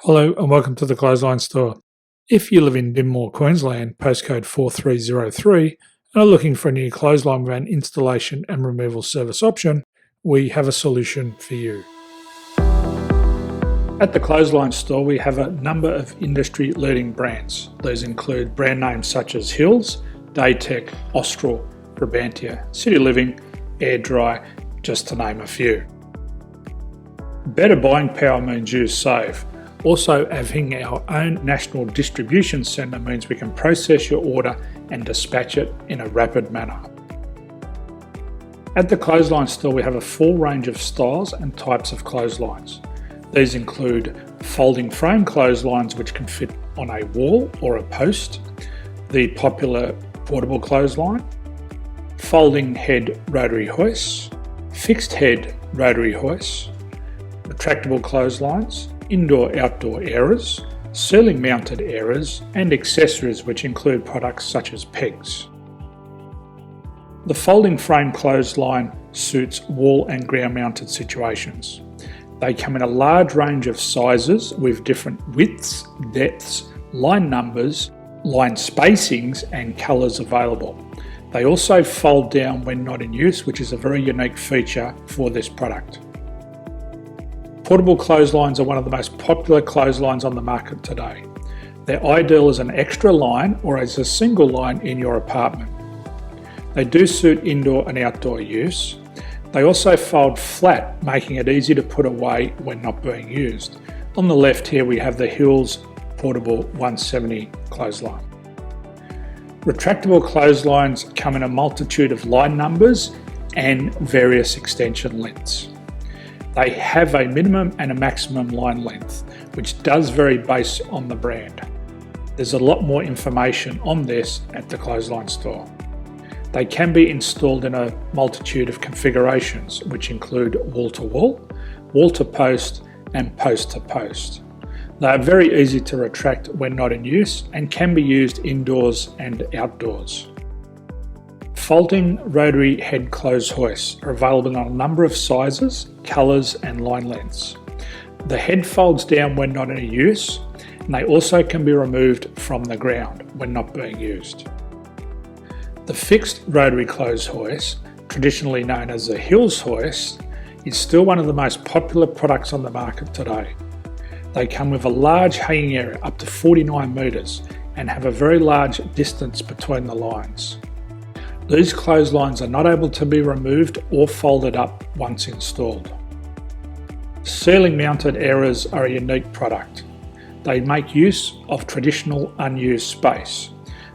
Hello and welcome to the Clothesline Store. If you live in Dinmore, Queensland, postcode 4303, and are looking for a new clothesline van installation and removal service option, we have a solution for you. At the Clothesline Store, we have a number of industry-leading brands. These include brand names such as Hills, Daytech, Austral, Brabantia, City Living, Air Dry, just to name a few. Better buying power means you save. Also, having our own national distribution centre means we can process your order and dispatch it in a rapid manner. At the Clothesline Store, we have a full range of styles and types of clotheslines. These include folding frame clotheslines which can fit on a wall or a post, the popular portable clothesline, folding head rotary hoists, fixed head rotary hoists, retractable clotheslines, indoor-outdoor airers, ceiling mounted airers, and accessories which include products such as pegs. The folding frame clothesline suits wall and ground mounted situations. They come in a large range of sizes with different widths, depths, line numbers, line spacings and colours available. They also fold down when not in use, which is a very unique feature for this product. Portable clotheslines are one of the most popular clotheslines on the market today. They're ideal as an extra line or as a single line in your apartment. They do suit indoor and outdoor use. They also fold flat, making it easy to put away when not being used. On the left here we have the Hills Portable 170 clothesline. Retractable clotheslines come in a multitude of line numbers and various extension lengths. They have a minimum and a maximum line length, which does vary based on the brand. There's a lot more information on this at the Clothesline Store. They can be installed in a multitude of configurations, which include wall-to-wall, wall-to-post, and post-to-post. They are very easy to retract when not in use and can be used indoors and outdoors. Folding rotary head clothes hoists are available in a number of sizes, colours and line lengths. The head folds down when not in use, and they also can be removed from the ground when not being used. The fixed rotary clothes hoist, traditionally known as the Hills hoist, is still one of the most popular products on the market today. They come with a large hanging area up to 49 metres and have a very large distance between the lines. These clotheslines are not able to be removed or folded up once installed. Ceiling mounted airers are a unique product. They make use of traditional unused space.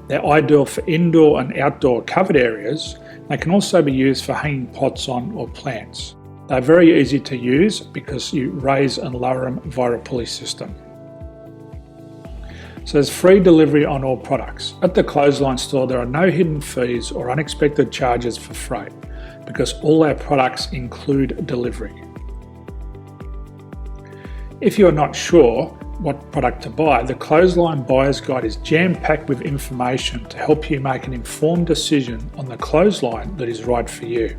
They're ideal for indoor and outdoor covered areas. They can also be used for hanging pots on or plants. They're very easy to use because you raise and lower them via a pulley system. So there's free delivery on all products. At the Clothesline Store, there are no hidden fees or unexpected charges for freight because all our products include delivery. If you're not sure what product to buy, the Clothesline Buyer's Guide is jam-packed with information to help you make an informed decision on the clothesline that is right for you.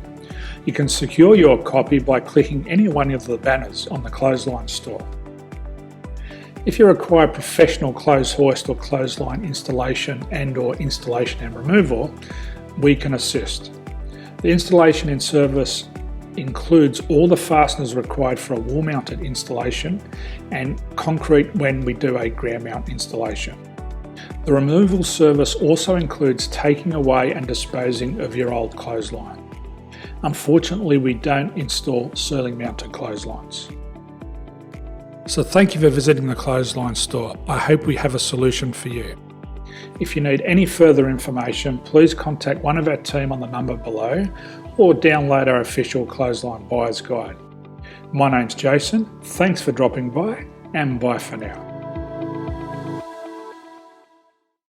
You can secure your copy by clicking any one of the banners on the Clothesline Store. If you require professional clothes hoist or clothesline installation and/or installation and removal, we can assist. The installation and service includes all the fasteners required for a wall-mounted installation and concrete when we do a ground mount installation. The removal service also includes taking away and disposing of your old clothesline. Unfortunately, we don't install ceiling mounted clotheslines. So thank you for visiting the Clothesline Store. I hope we have a solution for you. If you need any further information, please contact one of our team on the number below or download our official Clothesline Buyer's Guide. My name's Jason, thanks for dropping by and bye for now.